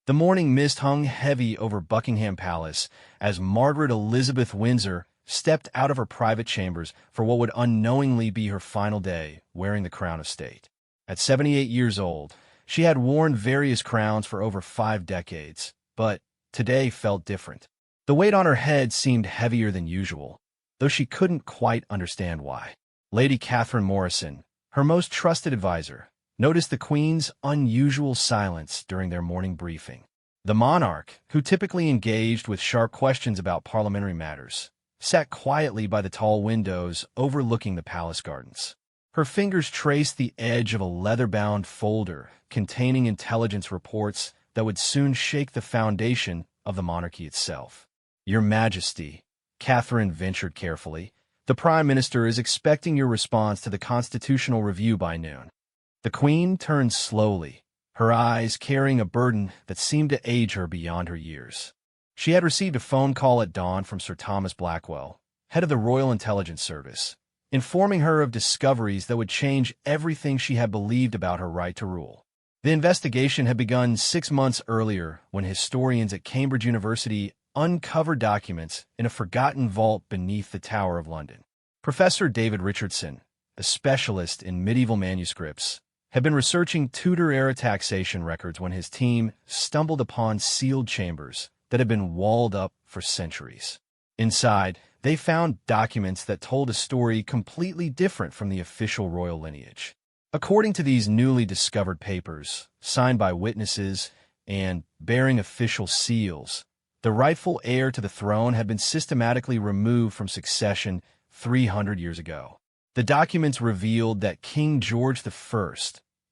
The morning mist hung heavy over Buckingham Palace as Margaret Elizabeth Windsor stepped out of her private chambers for what would unknowingly be her final day wearing the crown of state. At 78 years old, she had worn various crowns for over 5 decades, but today felt different. The weight on her head seemed heavier than usual, though she couldn't quite understand why. Lady Catherine Morrison, her most trusted advisor, noticed the Queen's unusual silence during their morning briefing. The monarch, who typically engaged with sharp questions about parliamentary matters, sat quietly by the tall windows overlooking the palace gardens. Her fingers traced the edge of a leather-bound folder containing intelligence reports that would soon shake the foundation of the monarchy itself. "Your Majesty," Catherine ventured carefully, "the Prime Minister is expecting your response to the constitutional review by noon." The Queen turned slowly, her eyes carrying a burden that seemed to age her beyond her years. She had received a phone call at dawn from Sir Thomas Blackwell, head of the Royal Intelligence Service, informing her of discoveries that would change everything she had believed about her right to rule. The investigation had begun 6 months earlier when historians at Cambridge University uncovered documents in a forgotten vault beneath the Tower of London. Professor David Richardson, a specialist in medieval manuscripts, had been researching Tudor-era taxation records when his team stumbled upon sealed chambers that had been walled up for centuries. Inside, they found documents that told a story completely different from the official royal lineage. According to these newly discovered papers, signed by witnesses and bearing official seals, the rightful heir to the throne had been systematically removed from succession 300 years ago. The documents revealed that King George I,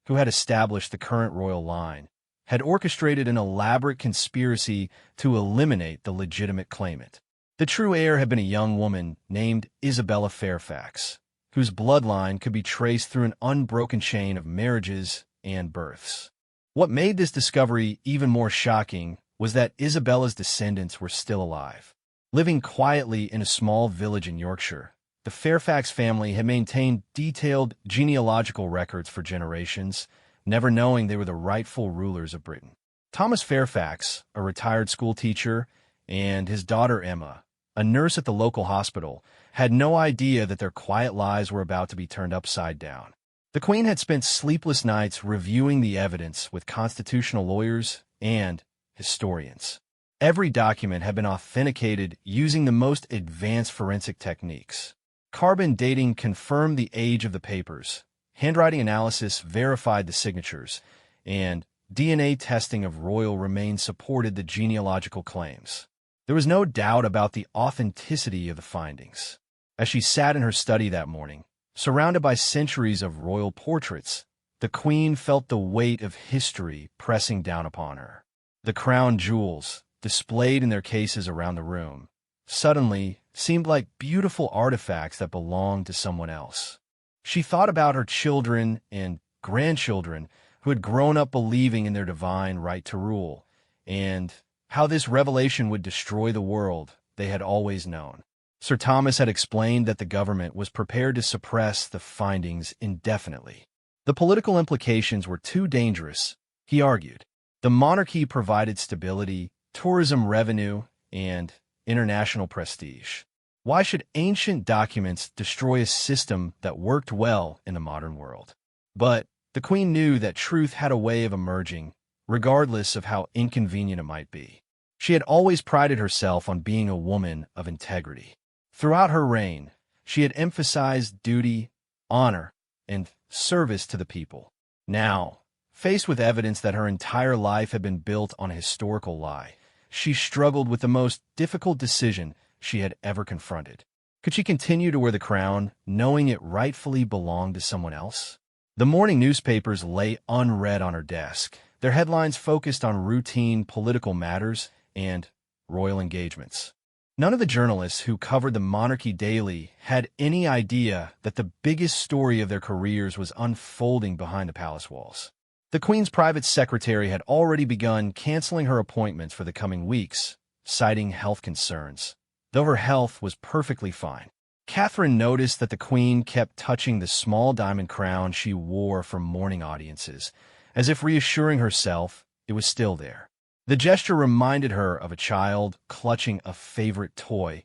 who had established the current royal line, had orchestrated an elaborate conspiracy to eliminate the legitimate claimant. The true heir had been a young woman named Isabella Fairfax, whose bloodline could be traced through an unbroken chain of marriages and births. What made this discovery even more shocking was that Isabella's descendants were still alive. Living quietly in a small village in Yorkshire, the Fairfax family had maintained detailed genealogical records for generations, never knowing they were the rightful rulers of Britain. Thomas Fairfax, a retired schoolteacher, and his daughter Emma, a nurse at the local hospital, had no idea that their quiet lives were about to be turned upside down. The Queen had spent sleepless nights reviewing the evidence with constitutional lawyers and historians. Every document had been authenticated using the most advanced forensic techniques. Carbon dating confirmed the age of the papers, handwriting analysis verified the signatures, and DNA testing of royal remains supported the genealogical claims. There was no doubt about the authenticity of the findings. As she sat in her study that morning, surrounded by centuries of royal portraits, the Queen felt the weight of history pressing down upon her. The crown jewels, displayed in their cases around the room, suddenly seemed like beautiful artifacts that belonged to someone else. She thought about her children and grandchildren who had grown up believing in their divine right to rule, and how this revelation would destroy the world they had always known. Sir Thomas had explained that the government was prepared to suppress the findings indefinitely. The political implications were too dangerous, he argued. The monarchy provided stability, tourism revenue, and international prestige. Why should ancient documents destroy a system that worked well in the modern world? But the Queen knew that truth had a way of emerging, regardless of how inconvenient it might be. She had always prided herself on being a woman of integrity. Throughout her reign, she had emphasized duty, honor, and service to the people. Now, faced with evidence that her entire life had been built on a historical lie, she struggled with the most difficult decision she had ever confronted. Could she continue to wear the crown, knowing it rightfully belonged to someone else? The morning newspapers lay unread on her desk, their headlines focused on routine political matters and royal engagements. None of the journalists who covered the monarchy daily had any idea that the biggest story of their careers was unfolding behind the palace walls. The Queen's private secretary had already begun canceling her appointments for the coming weeks, citing health concerns, though her health was perfectly fine. Catherine noticed that the Queen kept touching the small diamond crown she wore for morning audiences, as if reassuring herself it was still there. The gesture reminded her of a child clutching a favorite toy,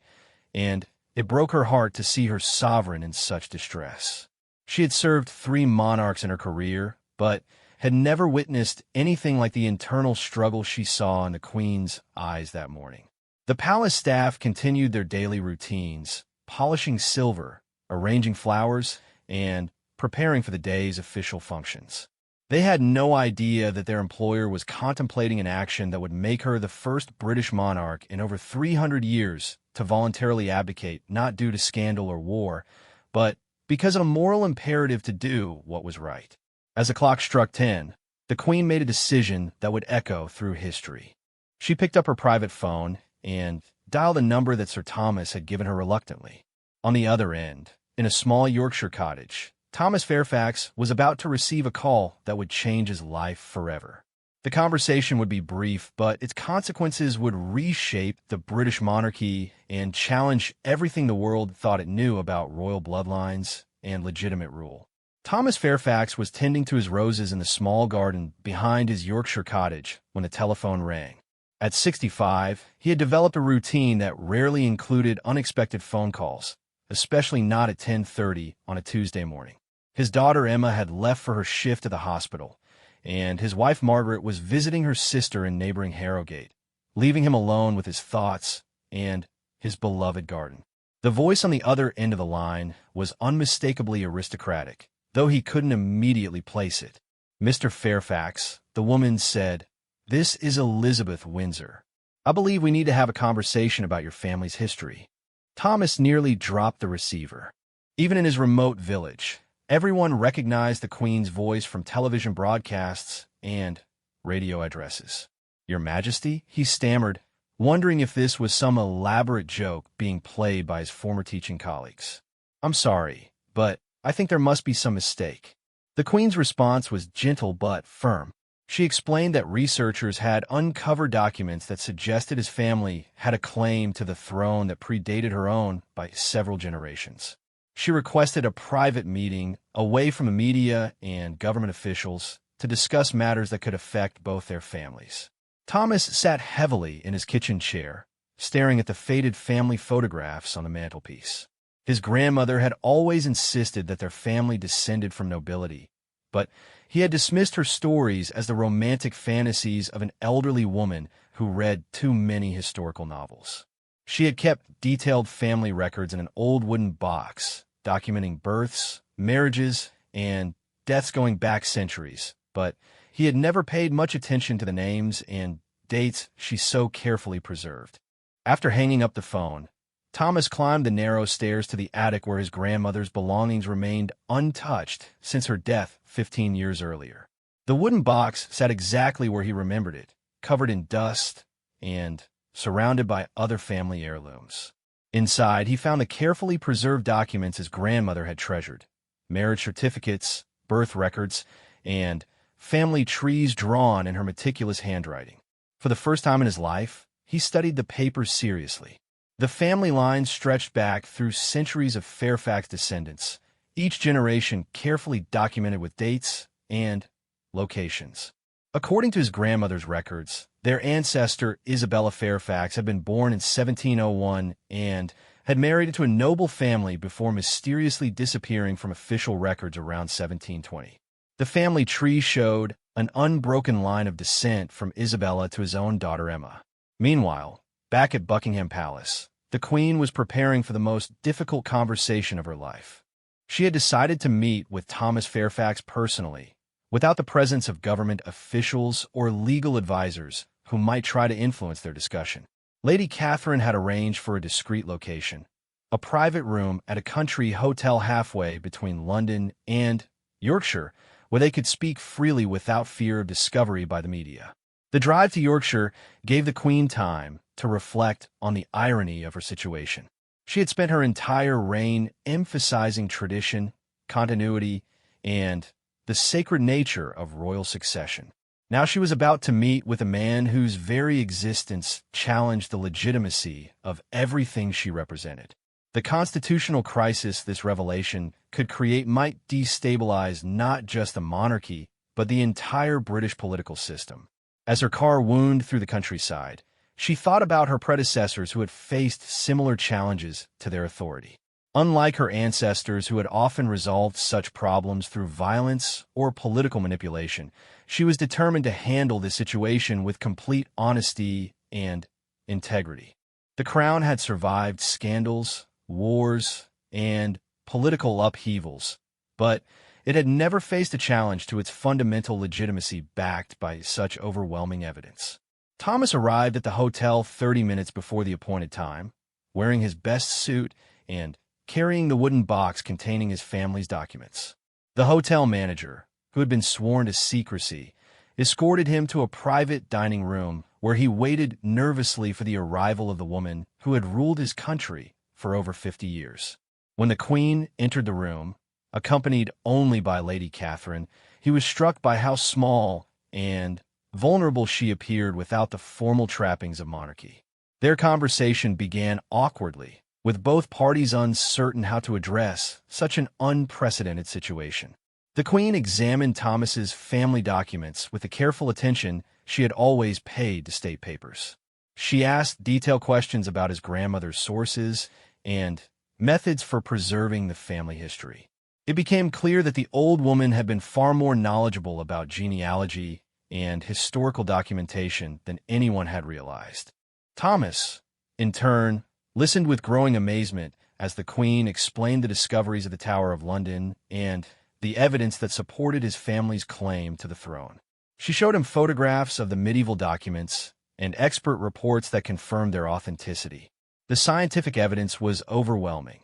and it broke her heart to see her sovereign in such distress. She had served 3 monarchs in her career, but had never witnessed anything like the internal struggle she saw in the Queen's eyes that morning. The palace staff continued their daily routines, polishing silver, arranging flowers, and preparing for the day's official functions. They had no idea that their employer was contemplating an action that would make her the first British monarch in over 300 years to voluntarily abdicate, not due to scandal or war, but because of a moral imperative to do what was right. As the clock struck 10, the Queen made a decision that would echo through history. She picked up her private phone and dialed a number that Sir Thomas had given her reluctantly. On the other end, in a small Yorkshire cottage, Thomas Fairfax was about to receive a call that would change his life forever. The conversation would be brief, but its consequences would reshape the British monarchy and challenge everything the world thought it knew about royal bloodlines and legitimate rule. Thomas Fairfax was tending to his roses in the small garden behind his Yorkshire cottage when the telephone rang. At 65, he had developed a routine that rarely included unexpected phone calls, especially not at 10:30 on a Tuesday morning. His daughter Emma had left for her shift at the hospital, and his wife Margaret was visiting her sister in neighboring Harrogate, leaving him alone with his thoughts and his beloved garden. The voice on the other end of the line was unmistakably aristocratic, though he couldn't immediately place it. "Mr. Fairfax," the woman said, "this is Elizabeth Windsor. I believe we need to have a conversation about your family's history." Thomas nearly dropped the receiver. Even in his remote village, everyone recognized the Queen's voice from television broadcasts and radio addresses. "Your Majesty," he stammered, wondering if this was some elaborate joke being played by his former teaching colleagues. "I'm sorry, but I think there must be some mistake." The Queen's response was gentle but firm. She explained that researchers had uncovered documents that suggested his family had a claim to the throne that predated her own by several generations. She requested a private meeting away from the media and government officials to discuss matters that could affect both their families. Thomas sat heavily in his kitchen chair, staring at the faded family photographs on the mantelpiece. His grandmother had always insisted that their family descended from nobility, but he had dismissed her stories as the romantic fantasies of an elderly woman who read too many historical novels. She had kept detailed family records in an old wooden box, documenting births, marriages, and deaths going back centuries, but he had never paid much attention to the names and dates she so carefully preserved. After hanging up the phone, Thomas climbed the narrow stairs to the attic where his grandmother's belongings remained untouched since her death 15 years earlier. The wooden box sat exactly where he remembered it, covered in dust and surrounded by other family heirlooms. Inside, he found the carefully preserved documents his grandmother had treasured: marriage certificates, birth records, and family trees drawn in her meticulous handwriting. For the first time in his life, he studied the papers seriously. The family line stretched back through centuries of Fairfax descendants, each generation carefully documented with dates and locations. According to his grandmother's records, their ancestor Isabella Fairfax had been born in 1701 and had married into a noble family before mysteriously disappearing from official records around 1720. The family tree showed an unbroken line of descent from Isabella to his own daughter Emma. Meanwhile, back at Buckingham Palace, the Queen was preparing for the most difficult conversation of her life. She had decided to meet with Thomas Fairfax personally, without the presence of government officials or legal advisors who might try to influence their discussion. Lady Catherine had arranged for a discreet location, a private room at a country hotel halfway between London and Yorkshire, where they could speak freely without fear of discovery by the media. The drive to Yorkshire gave the Queen time to reflect on the irony of her situation. She had spent her entire reign emphasizing tradition, continuity, and the sacred nature of royal succession. Now she was about to meet with a man whose very existence challenged the legitimacy of everything she represented. The constitutional crisis this revelation could create might destabilize not just the monarchy, but the entire British political system. As her car wound through the countryside, she thought about her predecessors who had faced similar challenges to their authority. Unlike her ancestors who had often resolved such problems through violence or political manipulation, she was determined to handle the situation with complete honesty and integrity. The crown had survived scandals, wars, and political upheavals, but it had never faced a challenge to its fundamental legitimacy backed by such overwhelming evidence. Thomas arrived at the hotel 30 minutes before the appointed time, wearing his best suit and carrying the wooden box containing his family's documents. The hotel manager, who had been sworn to secrecy, escorted him to a private dining room where he waited nervously for the arrival of the woman who had ruled his country for over 50 years. When the Queen entered the room, accompanied only by Lady Catherine, he was struck by how small and vulnerable she appeared without the formal trappings of monarchy. Their conversation began awkwardly, with both parties uncertain how to address such an unprecedented situation. The Queen examined Thomas's family documents with the careful attention she had always paid to state papers. She asked detailed questions about his grandmother's sources and methods for preserving the family history. It became clear that the old woman had been far more knowledgeable about genealogy and historical documentation than anyone had realized. Thomas, in turn, listened with growing amazement as the Queen explained the discoveries of the Tower of London and the evidence that supported his family's claim to the throne. She showed him photographs of the medieval documents and expert reports that confirmed their authenticity. The scientific evidence was overwhelming.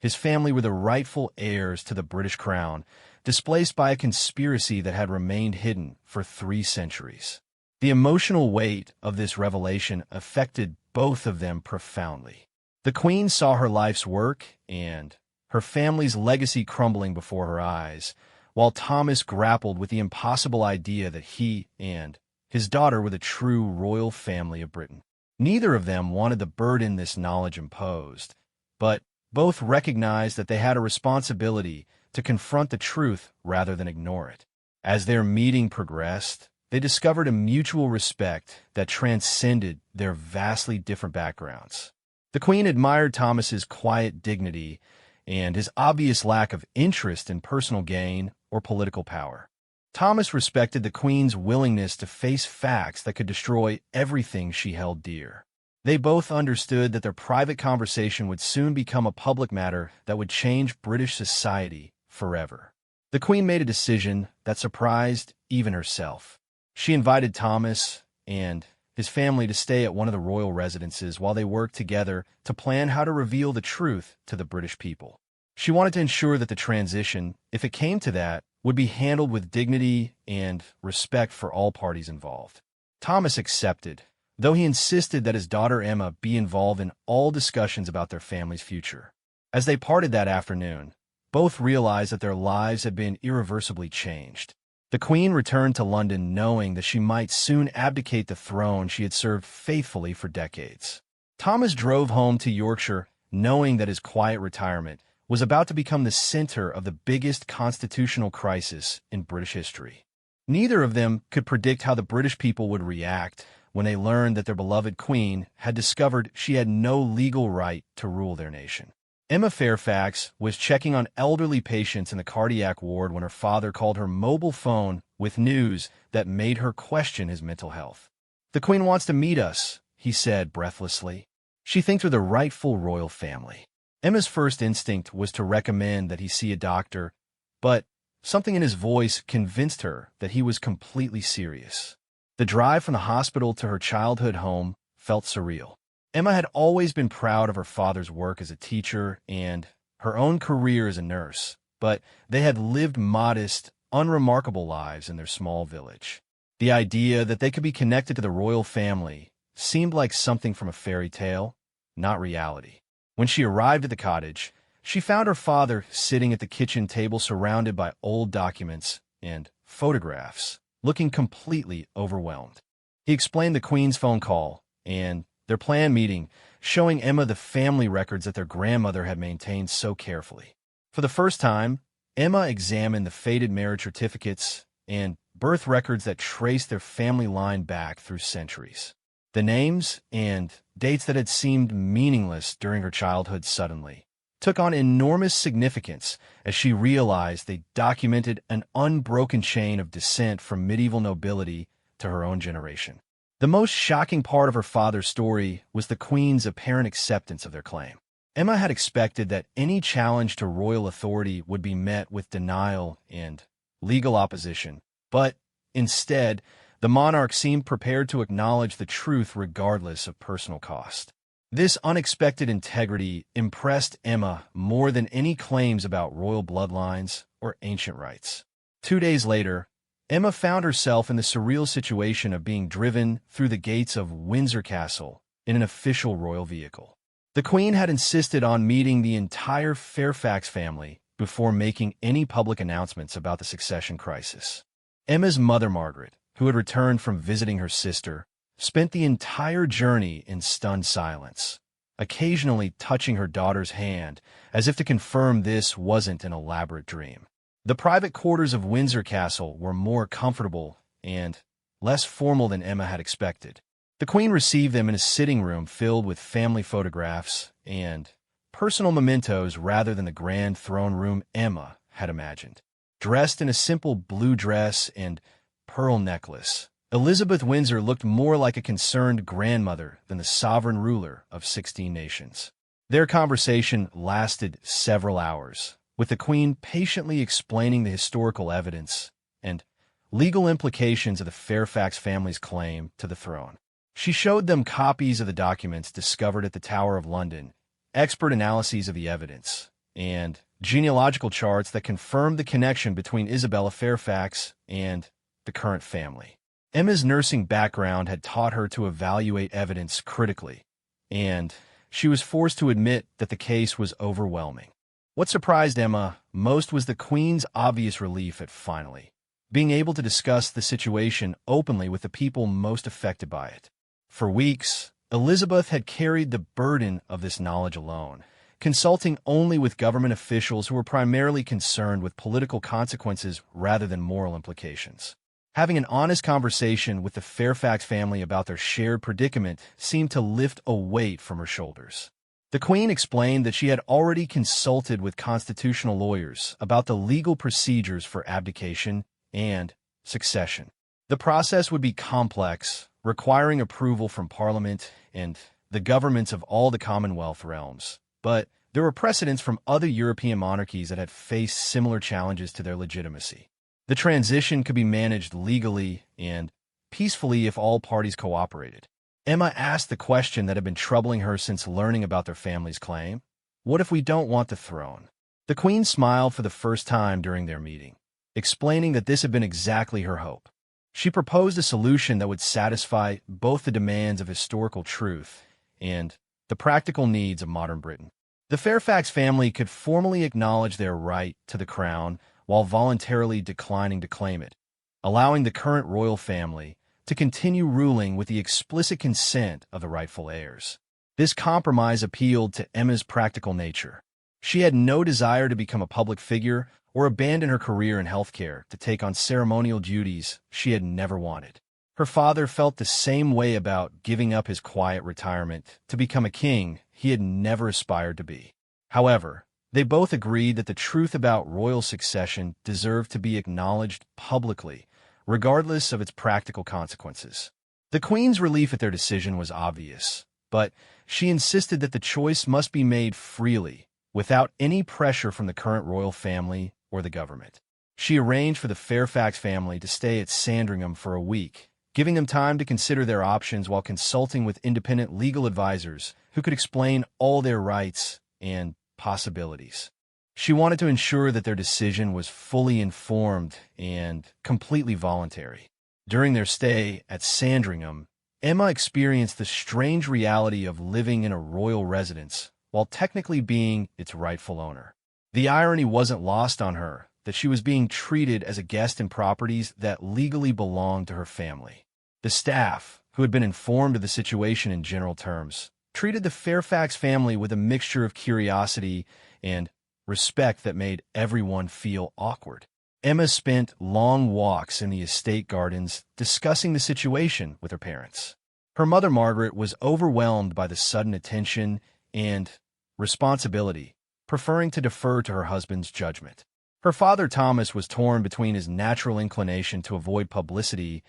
His family were the rightful heirs to the British crown, displaced by a conspiracy that had remained hidden for 3 centuries. The emotional weight of this revelation affected both of them profoundly. The Queen saw her life's work and her family's legacy crumbling before her eyes, while Thomas grappled with the impossible idea that he and his daughter were the true royal family of Britain. Neither of them wanted the burden this knowledge imposed, but both recognized that they had a responsibility to confront the truth rather than ignore it. As their meeting progressed, they discovered a mutual respect that transcended their vastly different backgrounds. The Queen admired Thomas's quiet dignity and his obvious lack of interest in personal gain or political power. Thomas respected the Queen's willingness to face facts that could destroy everything she held dear. They both understood that their private conversation would soon become a public matter that would change British society forever. The Queen made a decision that surprised even herself. She invited Thomas and his family to stay at one of the royal residences while they worked together to plan how to reveal the truth to the British people. She wanted to ensure that the transition, if it came to that, would be handled with dignity and respect for all parties involved. Thomas accepted, though he insisted that his daughter Emma be involved in all discussions about their family's future. As they parted that afternoon, both realized that their lives had been irreversibly changed. The Queen returned to London knowing that she might soon abdicate the throne she had served faithfully for decades. Thomas drove home to Yorkshire knowing that his quiet retirement was about to become the center of the biggest constitutional crisis in British history. Neither of them could predict how the British people would react when they learned that their beloved Queen had discovered she had no legal right to rule their nation. Emma Fairfax was checking on elderly patients in the cardiac ward when her father called her mobile phone with news that made her question his mental health. "The Queen wants to meet us," he said breathlessly. "She thinks we're the rightful royal family." Emma's first instinct was to recommend that he see a doctor, but something in his voice convinced her that he was completely serious. The drive from the hospital to her childhood home felt surreal. Emma had always been proud of her father's work as a teacher and her own career as a nurse, but they had lived modest, unremarkable lives in their small village. The idea that they could be connected to the royal family seemed like something from a fairy tale, not reality. When she arrived at the cottage, she found her father sitting at the kitchen table surrounded by old documents and photographs, looking completely overwhelmed. He explained the Queen's phone call and their planned meeting, showing Emma the family records that their grandmother had maintained so carefully. For the first time, Emma examined the faded marriage certificates and birth records that traced their family line back through centuries. The names and dates that had seemed meaningless during her childhood suddenly took on enormous significance as she realized they documented an unbroken chain of descent from medieval nobility to her own generation. The most shocking part of her father's story was the Queen's apparent acceptance of their claim. Emma had expected that any challenge to royal authority would be met with denial and legal opposition, but instead, the monarch seemed prepared to acknowledge the truth regardless of personal cost. This unexpected integrity impressed Emma more than any claims about royal bloodlines or ancient rights. 2 days later, Emma found herself in the surreal situation of being driven through the gates of Windsor Castle in an official royal vehicle. The Queen had insisted on meeting the entire Fairfax family before making any public announcements about the succession crisis. Emma's mother, Margaret, who had returned from visiting her sister, spent the entire journey in stunned silence, occasionally touching her daughter's hand as if to confirm this wasn't an elaborate dream. The private quarters of Windsor Castle were more comfortable and less formal than Emma had expected. The Queen received them in a sitting room filled with family photographs and personal mementos rather than the grand throne room Emma had imagined. Dressed in a simple blue dress and pearl necklace, Elizabeth Windsor looked more like a concerned grandmother than the sovereign ruler of 16 nations. Their conversation lasted several hours, with the Queen patiently explaining the historical evidence and legal implications of the Fairfax family's claim to the throne. She showed them copies of the documents discovered at the Tower of London, expert analyses of the evidence, and genealogical charts that confirmed the connection between Isabella Fairfax and the current family. Emma's nursing background had taught her to evaluate evidence critically, and she was forced to admit that the case was overwhelming. What surprised Emma most was the Queen's obvious relief at finally being able to discuss the situation openly with the people most affected by it. For weeks, Elizabeth had carried the burden of this knowledge alone, consulting only with government officials who were primarily concerned with political consequences rather than moral implications. Having an honest conversation with the Fairfax family about their shared predicament seemed to lift a weight from her shoulders. The Queen explained that she had already consulted with constitutional lawyers about the legal procedures for abdication and succession. The process would be complex, requiring approval from Parliament and the governments of all the Commonwealth realms, but there were precedents from other European monarchies that had faced similar challenges to their legitimacy. The transition could be managed legally and peacefully if all parties cooperated. Emma asked the question that had been troubling her since learning about their family's claim. What if we don't want the throne? The Queen smiled for the first time during their meeting, explaining that this had been exactly her hope. She proposed a solution that would satisfy both the demands of historical truth and the practical needs of modern Britain. The Fairfax family could formally acknowledge their right to the crown while voluntarily declining to claim it, allowing the current royal family to continue ruling with the explicit consent of the rightful heirs. This compromise appealed to Emma's practical nature. She had no desire to become a public figure or abandon her career in healthcare to take on ceremonial duties she had never wanted. Her father felt the same way about giving up his quiet retirement to become a king he had never aspired to be. However, they both agreed that the truth about royal succession deserved to be acknowledged publicly, regardless of its practical consequences. The Queen's relief at their decision was obvious, but she insisted that the choice must be made freely, without any pressure from the current royal family or the government. She arranged for the Fairfax family to stay at Sandringham for a week, giving them time to consider their options while consulting with independent legal advisors who could explain all their rights and possibilities. She wanted to ensure that their decision was fully informed and completely voluntary. During their stay at Sandringham, Emma experienced the strange reality of living in a royal residence while technically being its rightful owner. The irony wasn't lost on her that she was being treated as a guest in properties that legally belonged to her family. The staff, who had been informed of the situation in general terms, treated the Fairfax family with a mixture of curiosity and respect that made everyone feel awkward. Emma spent long walks in the estate gardens discussing the situation with her parents. Her mother, Margaret, was overwhelmed by the sudden attention and responsibility, preferring to defer to her husband's judgment. Her father, Thomas, was torn between his natural inclination to avoid publicity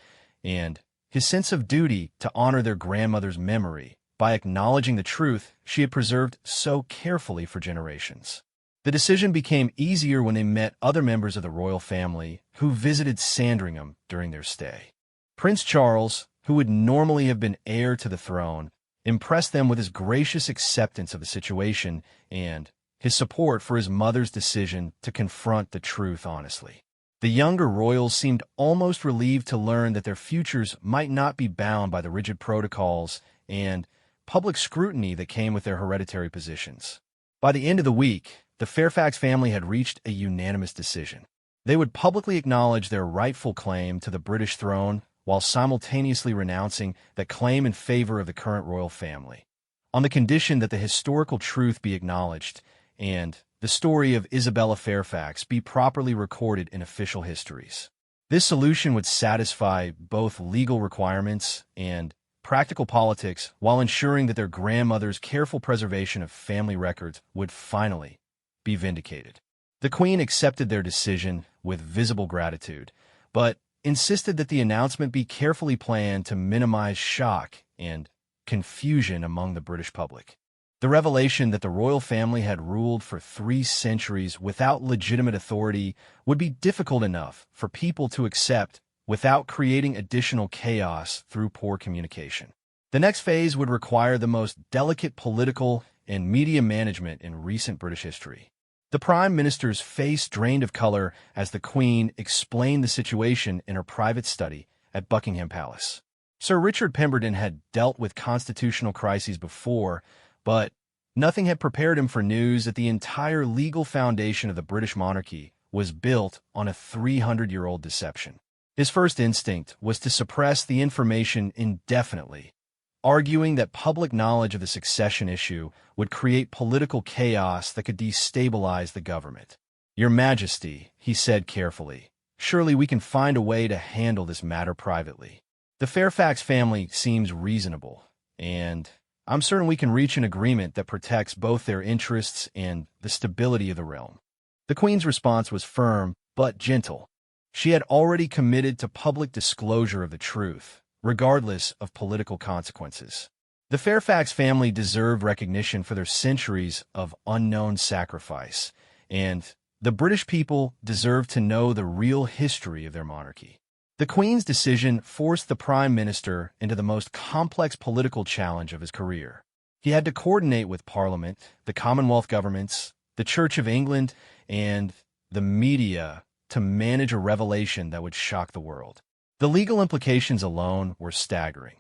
and his sense of duty to honor their grandmother's memory by acknowledging the truth she had preserved so carefully for generations. The decision became easier when they met other members of the royal family who visited Sandringham during their stay. Prince Charles, who would normally have been heir to the throne, impressed them with his gracious acceptance of the situation and his support for his mother's decision to confront the truth honestly. The younger royals seemed almost relieved to learn that their futures might not be bound by the rigid protocols and public scrutiny that came with their hereditary positions. By the end of the week, the Fairfax family had reached a unanimous decision. They would publicly acknowledge their rightful claim to the British throne while simultaneously renouncing that claim in favor of the current royal family, on the condition that the historical truth be acknowledged and the story of Isabella Fairfax be properly recorded in official histories. This solution would satisfy both legal requirements and practical politics while ensuring that their grandmother's careful preservation of family records would finally be vindicated. The Queen accepted their decision with visible gratitude, but insisted that the announcement be carefully planned to minimize shock and confusion among the British public. The revelation that the royal family had ruled for 3 centuries without legitimate authority would be difficult enough for people to accept without creating additional chaos through poor communication. The next phase would require the most delicate political and media management in recent British history. The Prime Minister's face drained of color as the Queen explained the situation in her private study at Buckingham Palace. Sir Richard Pemberton had dealt with constitutional crises before, but nothing had prepared him for news that the entire legal foundation of the British monarchy was built on a 300-year-old deception. His first instinct was to suppress the information indefinitely, arguing that public knowledge of the succession issue would create political chaos that could destabilize the government. "Your Majesty," he said carefully, "surely we can find a way to handle this matter privately. The Fairfax family seems reasonable, and I'm certain we can reach an agreement that protects both their interests and the stability of the realm." The Queen's response was firm but gentle. She had already committed to public disclosure of the truth, regardless of political consequences. The Fairfax family deserved recognition for their centuries of unknown sacrifice, and the British people deserved to know the real history of their monarchy. The Queen's decision forced the Prime Minister into the most complex political challenge of his career. He had to coordinate with Parliament, the Commonwealth governments, the Church of England, and the media to manage a revelation that would shock the world. The legal implications alone were staggering.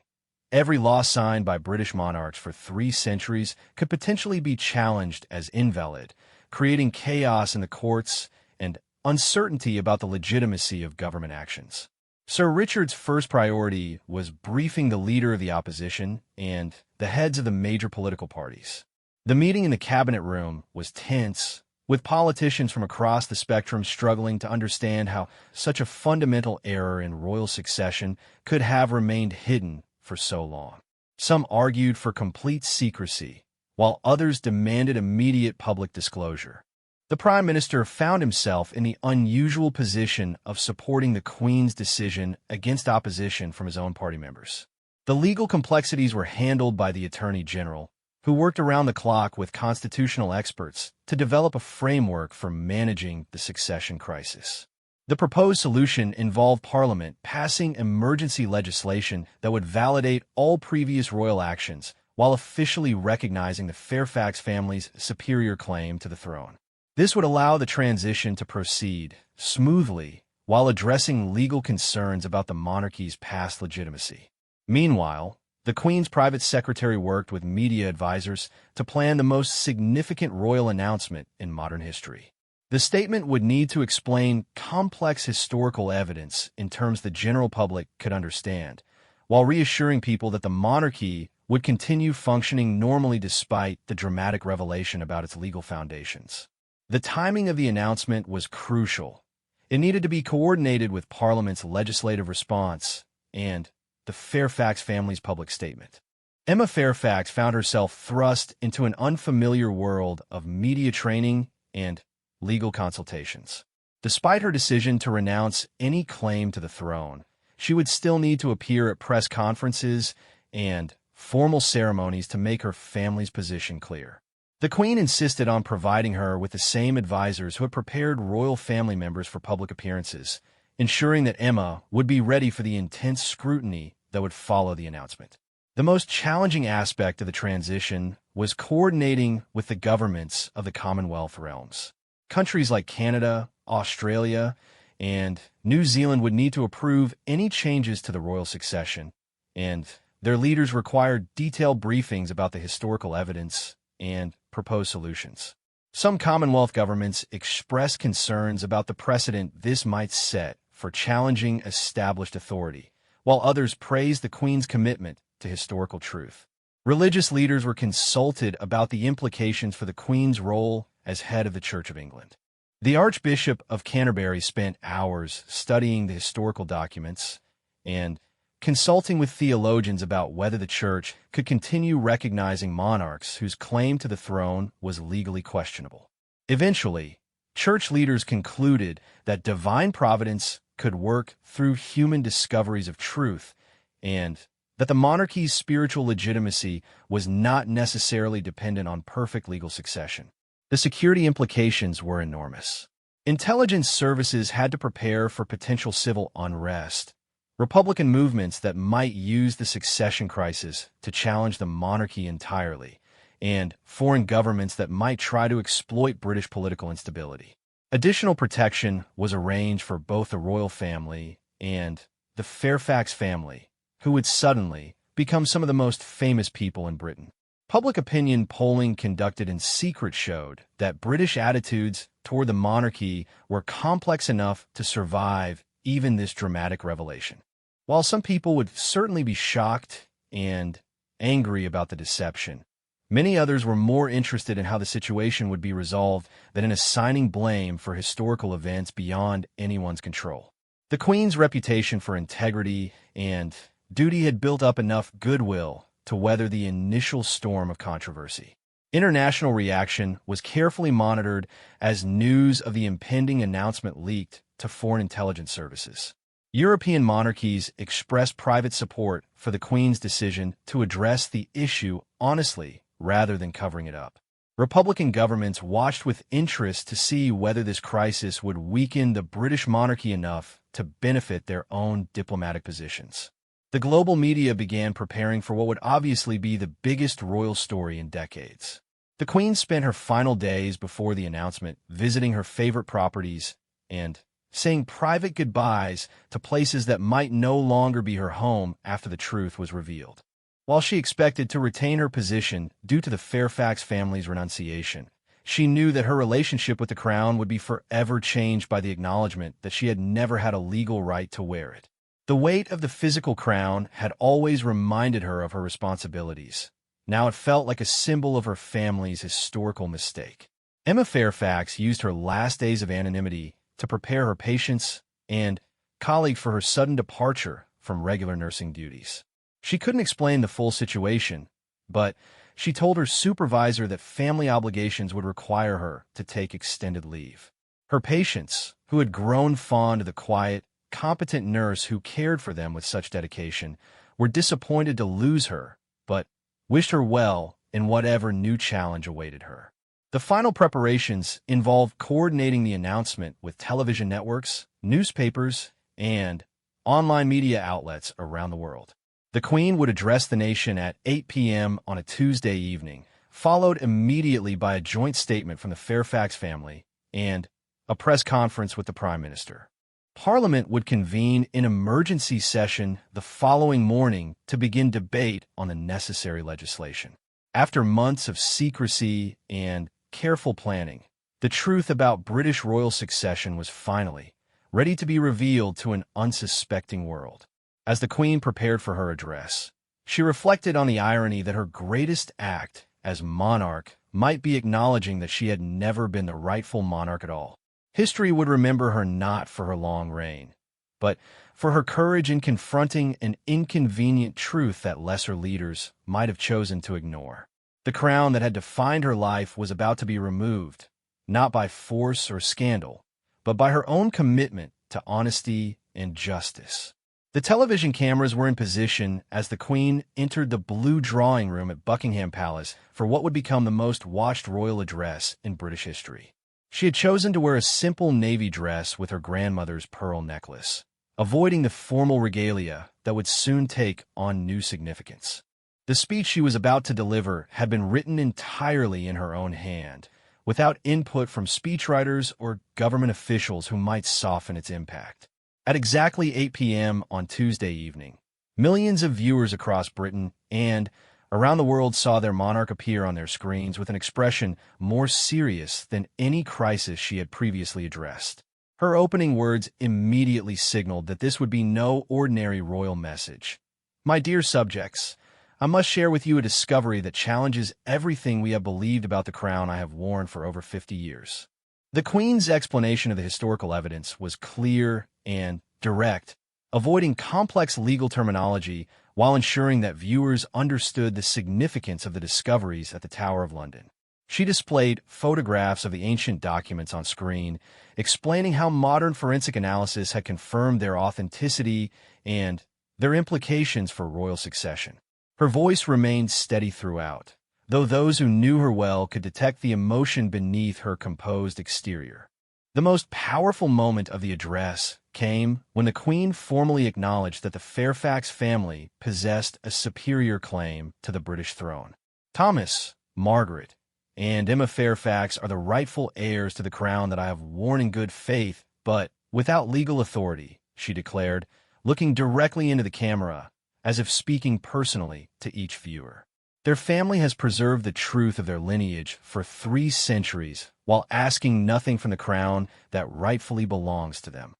Every law signed by British monarchs for 3 centuries could potentially be challenged as invalid, creating chaos in the courts and uncertainty about the legitimacy of government actions. Sir Richard's first priority was briefing the leader of the opposition and the heads of the major political parties. The meeting in the cabinet room was tense, with politicians from across the spectrum struggling to understand how such a fundamental error in royal succession could have remained hidden for so long. Some argued for complete secrecy, while others demanded immediate public disclosure. The Prime Minister found himself in the unusual position of supporting the Queen's decision against opposition from his own party members. The legal complexities were handled by the Attorney General, who worked around the clock with constitutional experts to develop a framework for managing the succession crisis. The proposed solution involved Parliament passing emergency legislation that would validate all previous royal actions while officially recognizing the Fairfax family's superior claim to the throne. This would allow the transition to proceed smoothly while addressing legal concerns about the monarchy's past legitimacy. Meanwhile, the Queen's private secretary worked with media advisors to plan the most significant royal announcement in modern history. The statement would need to explain complex historical evidence in terms the general public could understand, while reassuring people that the monarchy would continue functioning normally despite the dramatic revelation about its legal foundations. The timing of the announcement was crucial. It needed to be coordinated with Parliament's legislative response and the Fairfax family's public statement. Emma Fairfax found herself thrust into an unfamiliar world of media training and legal consultations. Despite her decision to renounce any claim to the throne, she would still need to appear at press conferences and formal ceremonies to make her family's position clear. The Queen insisted on providing her with the same advisors who had prepared royal family members for public appearances, ensuring that Emma would be ready for the intense scrutiny that would follow the announcement. The most challenging aspect of the transition was coordinating with the governments of the Commonwealth realms. Countries like Canada, Australia, and New Zealand would need to approve any changes to the royal succession, and their leaders required detailed briefings about the historical evidence and proposed solutions. Some Commonwealth governments expressed concerns about the precedent this might set for challenging established authority, while others praised the Queen's commitment to historical truth. Religious leaders were consulted about the implications for the Queen's role as head of the Church of England. The Archbishop of Canterbury spent hours studying the historical documents and consulting with theologians about whether the Church could continue recognizing monarchs whose claim to the throne was legally questionable. Eventually, Church leaders concluded that divine providence could work through human discoveries of truth, and that the monarchy's spiritual legitimacy was not necessarily dependent on perfect legal succession. The security implications were enormous. Intelligence services had to prepare for potential civil unrest, Republican movements that might use the succession crisis to challenge the monarchy entirely, and foreign governments that might try to exploit British political instability. Additional protection was arranged for both the royal family and the Fairfax family, who would suddenly become some of the most famous people in Britain. Public opinion polling conducted in secret showed that British attitudes toward the monarchy were complex enough to survive even this dramatic revelation. While some people would certainly be shocked and angry about the deception, many others were more interested in how the situation would be resolved than in assigning blame for historical events beyond anyone's control. The Queen's reputation for integrity and duty had built up enough goodwill to weather the initial storm of controversy. International reaction was carefully monitored as news of the impending announcement leaked to foreign intelligence services. European monarchies expressed private support for the Queen's decision to address the issue honestly rather than covering it up. Republican governments watched with interest to see whether this crisis would weaken the British monarchy enough to benefit their own diplomatic positions. The global media began preparing for what would obviously be the biggest royal story in decades. The Queen spent her final days before the announcement visiting her favorite properties and saying private goodbyes to places that might no longer be her home after the truth was revealed. While she expected to retain her position due to the Fairfax family's renunciation, she knew that her relationship with the crown would be forever changed by the acknowledgement that she had never had a legal right to wear it. The weight of the physical crown had always reminded her of her responsibilities. Now it felt like a symbol of her family's historical mistake. Emma Fairfax used her last days of anonymity to prepare her patients and colleagues for her sudden departure from regular nursing duties. She couldn't explain the full situation, but she told her supervisor that family obligations would require her to take extended leave. Her patients, who had grown fond of the quiet, competent nurse who cared for them with such dedication, were disappointed to lose her, but wished her well in whatever new challenge awaited her. The final preparations involved coordinating the announcement with television networks, newspapers, and online media outlets around the world. The Queen would address the nation at 8 p.m. on a Tuesday evening, followed immediately by a joint statement from the Fairfax family and a press conference with the Prime Minister. Parliament would convene in emergency session the following morning to begin debate on the necessary legislation. After months of secrecy and careful planning, the truth about British royal succession was finally ready to be revealed to an unsuspecting world. As the Queen prepared for her address, she reflected on the irony that her greatest act as monarch might be acknowledging that she had never been the rightful monarch at all. History would remember her not for her long reign, but for her courage in confronting an inconvenient truth that lesser leaders might have chosen to ignore. The crown that had defined her life was about to be removed, not by force or scandal, but by her own commitment to honesty and justice. The television cameras were in position as the Queen entered the blue drawing room at Buckingham Palace for what would become the most watched royal address in British history. She had chosen to wear a simple navy dress with her grandmother's pearl necklace, avoiding the formal regalia that would soon take on new significance. The speech she was about to deliver had been written entirely in her own hand, without input from speechwriters or government officials who might soften its impact. At exactly 8 p.m. on Tuesday evening, millions of viewers across Britain and around the world saw their monarch appear on their screens with an expression more serious than any crisis she had previously addressed. Her opening words immediately signaled that this would be no ordinary royal message. My dear subjects, I must share with you a discovery that challenges everything we have believed about the crown I have worn for over 50 years. The Queen's explanation of the historical evidence was clear and direct, avoiding complex legal terminology while ensuring that viewers understood the significance of the discoveries at the Tower of London. She displayed photographs of the ancient documents on screen, explaining how modern forensic analysis had confirmed their authenticity and their implications for royal succession. Her voice remained steady throughout, though those who knew her well could detect the emotion beneath her composed exterior. The most powerful moment of the address came when the Queen formally acknowledged that the Fairfax family possessed a superior claim to the British throne. Thomas, Margaret, and Emma Fairfax are the rightful heirs to the crown that I have worn in good faith, but without legal authority, she declared, looking directly into the camera, as if speaking personally to each viewer. Their family has preserved the truth of their lineage for 3 centuries while asking nothing from the crown that rightfully belongs to them.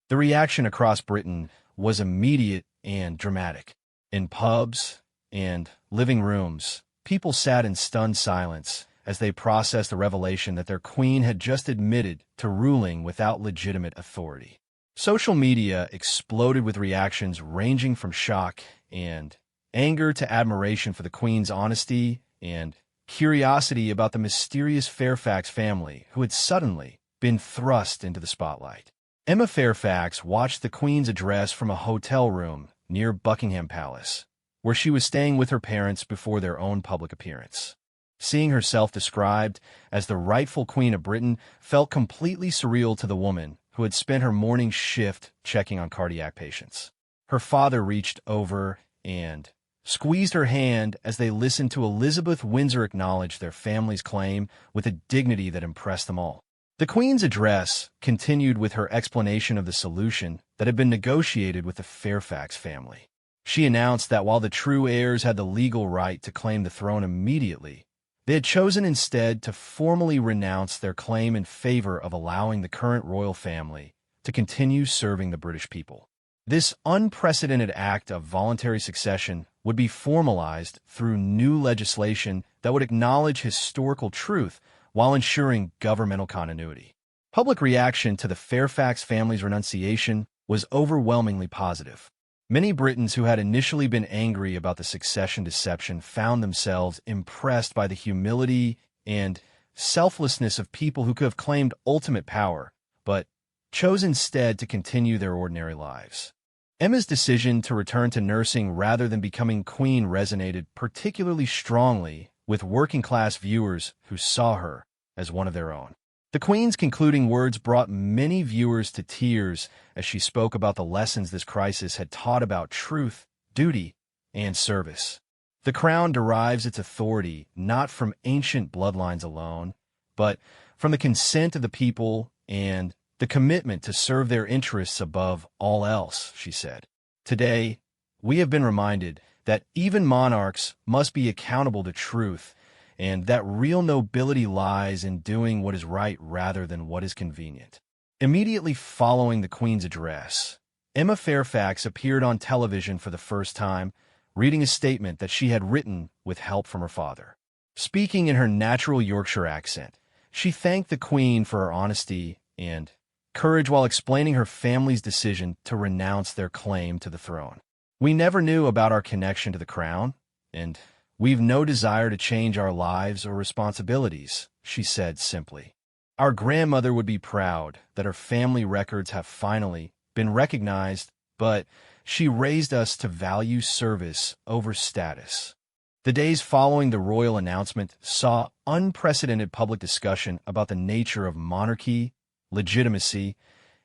The reaction across Britain was immediate and dramatic. In pubs and living rooms, people sat in stunned silence as they processed the revelation that their queen had just admitted to ruling without legitimate authority. Social media exploded with reactions ranging from shock and anger to admiration for the Queen's honesty and curiosity about the mysterious Fairfax family who had suddenly been thrust into the spotlight. Emma Fairfax watched the Queen's address from a hotel room near Buckingham Palace, where she was staying with her parents before their own public appearance. Seeing herself described as the rightful Queen of Britain felt completely surreal to the woman who had spent her morning shift checking on cardiac patients. Her father reached over and squeezed her hand as they listened to Elizabeth Windsor acknowledge their family's claim with a dignity that impressed them all. The Queen's address continued with her explanation of the solution that had been negotiated with the Fairfax family. She announced that while the true heirs had the legal right to claim the throne immediately, they had chosen instead to formally renounce their claim in favor of allowing the current royal family to continue serving the British people. This unprecedented act of voluntary succession would be formalized through new legislation that would acknowledge historical truth while ensuring governmental continuity. Public reaction to the Fairfax family's renunciation was overwhelmingly positive. Many Britons who had initially been angry about the succession deception found themselves impressed by the humility and selflessness of people who could have claimed ultimate power, but chose instead to continue their ordinary lives. Emma's decision to return to nursing rather than becoming queen resonated particularly strongly with working-class viewers who saw her as one of their own. The Queen's concluding words brought many viewers to tears as she spoke about the lessons this crisis had taught about truth, duty, and service. The crown derives its authority not from ancient bloodlines alone, but from the consent of the people and the commitment to serve their interests above all else, she said. Today, we have been reminded that even monarchs must be accountable to truth, and that real nobility lies in doing what is right rather than what is convenient. Immediately following the Queen's address, Emma Fairfax appeared on television for the first time, reading a statement that she had written with help from her father. Speaking in her natural Yorkshire accent, she thanked the Queen for her honesty and courage while explaining her family's decision to renounce their claim to the throne. "We never knew about our connection to the crown, and we've no desire to change our lives or responsibilities," she said simply. "Our grandmother would be proud that her family records have finally been recognized, but she raised us to value service over status." The days following the royal announcement saw unprecedented public discussion about the nature of monarchy, legitimacy,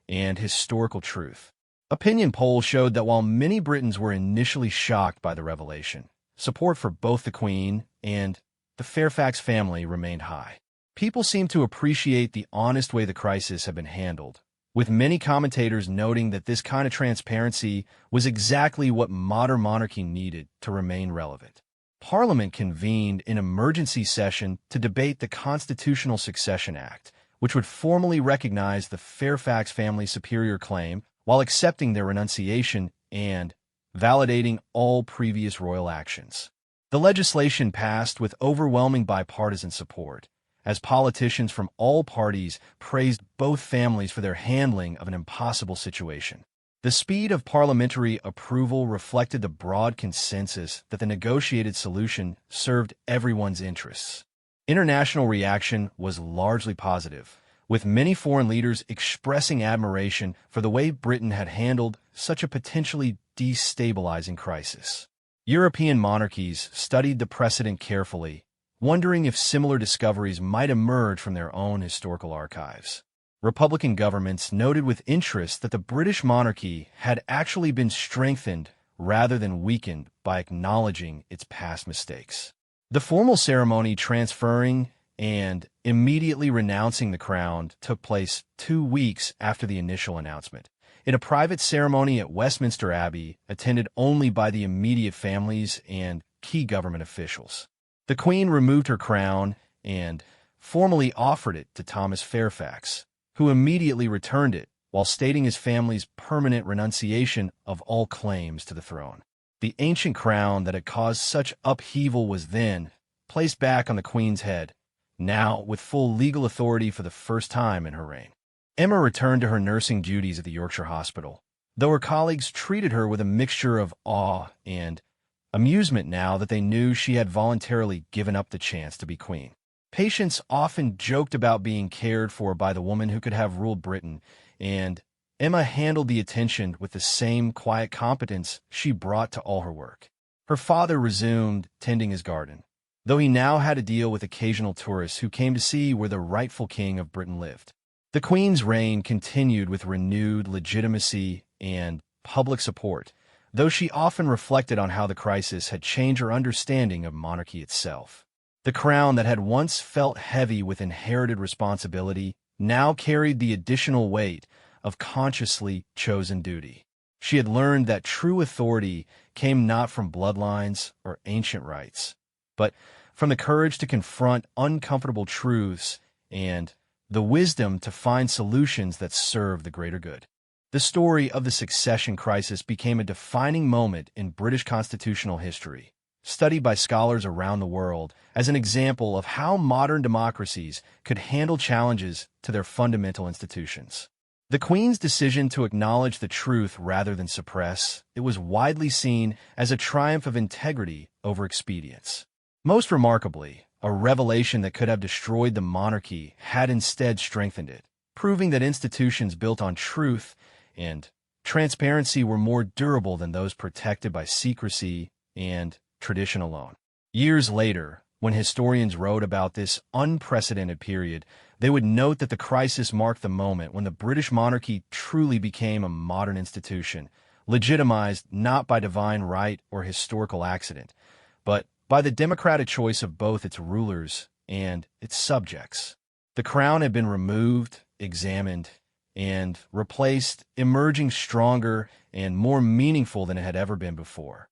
and historical truth. Opinion polls showed that while many Britons were initially shocked by the revelation, support for both the Queen and the Fairfax family remained high. People seemed to appreciate the honest way the crisis had been handled, with many commentators noting that this kind of transparency was exactly what modern monarchy needed to remain relevant. Parliament convened an emergency session to debate the Constitutional Succession Act, which would formally recognize the Fairfax family's superior claim while accepting their renunciation and validating all previous royal actions. The legislation passed with overwhelming bipartisan support, as politicians from all parties praised both families for their handling of an impossible situation. The speed of parliamentary approval reflected the broad consensus that the negotiated solution served everyone's interests. International reaction was largely positive, with many foreign leaders expressing admiration for the way Britain had handled such a potentially destabilizing crisis. European monarchies studied the precedent carefully, wondering if similar discoveries might emerge from their own historical archives. Republican governments noted with interest that the British monarchy had actually been strengthened rather than weakened by acknowledging its past mistakes. The formal ceremony transferring and immediately renouncing the crown took place 2 weeks after the initial announcement, in a private ceremony at Westminster Abbey attended only by the immediate families and key government officials. The Queen removed her crown and formally offered it to Thomas Fairfax, who immediately returned it while stating his family's permanent renunciation of all claims to the throne. The ancient crown that had caused such upheaval was then placed back on the Queen's head, now with full legal authority for the first time in her reign. Emma returned to her nursing duties at the Yorkshire Hospital, though her colleagues treated her with a mixture of awe and amusement now that they knew she had voluntarily given up the chance to be queen. Patients often joked about being cared for by the woman who could have ruled Britain, and Emma handled the attention with the same quiet competence she brought to all her work. Her father resumed tending his garden, though he now had to deal with occasional tourists who came to see where the rightful king of Britain lived. The Queen's reign continued with renewed legitimacy and public support, though she often reflected on how the crisis had changed her understanding of monarchy itself. The crown that had once felt heavy with inherited responsibility now carried the additional weight of consciously chosen duty. She had learned that true authority came not from bloodlines or ancient rights, but from the courage to confront uncomfortable truths and the wisdom to find solutions that serve the greater good. The story of the succession crisis became a defining moment in British constitutional history, studied by scholars around the world as an example of how modern democracies could handle challenges to their fundamental institutions. The Queen's decision to acknowledge the truth rather than suppress it was widely seen as a triumph of integrity over expedience. Most remarkably, a revelation that could have destroyed the monarchy had instead strengthened it, proving that institutions built on truth and transparency were more durable than those protected by secrecy and tradition alone. Years later, when historians wrote about this unprecedented period, they would note that the crisis marked the moment when the British monarchy truly became a modern institution, legitimized not by divine right or historical accident, but by the democratic choice of both its rulers and its subjects. The crown had been removed, examined, and replaced, emerging stronger and more meaningful than it had ever been before.